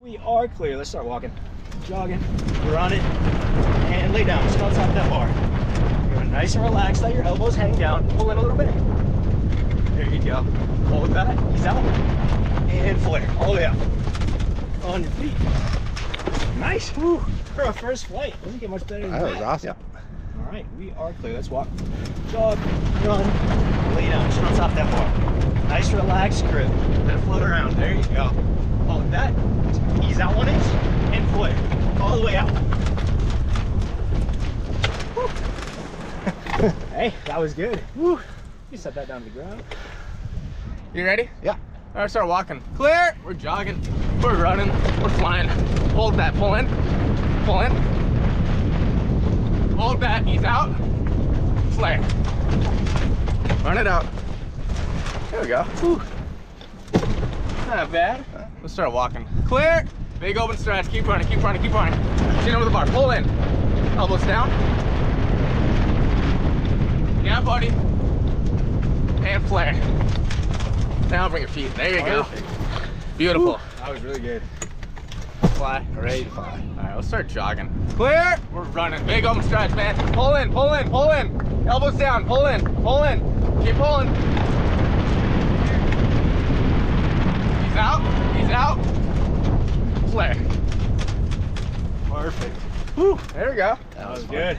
We are clear. Let's start walking, jogging, running, and lay down. Just on top of that bar. You're nice and relaxed. Let your elbows hang down. Pull in a little bit. There you go. Hold that. Ease out. And flare. All the way up. On your feet. Nice. Woo. For our first flight. Doesn't get much better than that. That was awesome. All right. We are clear. Let's walk, jog, run, lay down. Just on top of that bar. Nice relaxed grip. Let it float around. There you go. Hold that. Ease out 1 inch and flare. All the way out. Hey, that was good. Woo. You set that down to the ground. You ready? Yeah. All right, start walking. Clear. We're jogging. We're running. We're flying. Hold that. Pull in. Pull in. Hold that. Ease out. Flare. Run it out. There we go. Whew. Not bad. Let's start walking. Clear. Big open stretch. Keep running. Keep running. Keep running. Chin over the bar. Pull in. Elbows down. Yeah, buddy. And flare. Now bring your feet. There you go. Beautiful. Woo. That was really good. Fly. Great fly. All right, let's start jogging. Clear. We're running. Big open stretch, man. Pull in. Pull in. Pull in. Elbows down. Pull in. Pull in. Keep pulling. He's out. He's out. Flare. Perfect. Woo. There we go. That was good.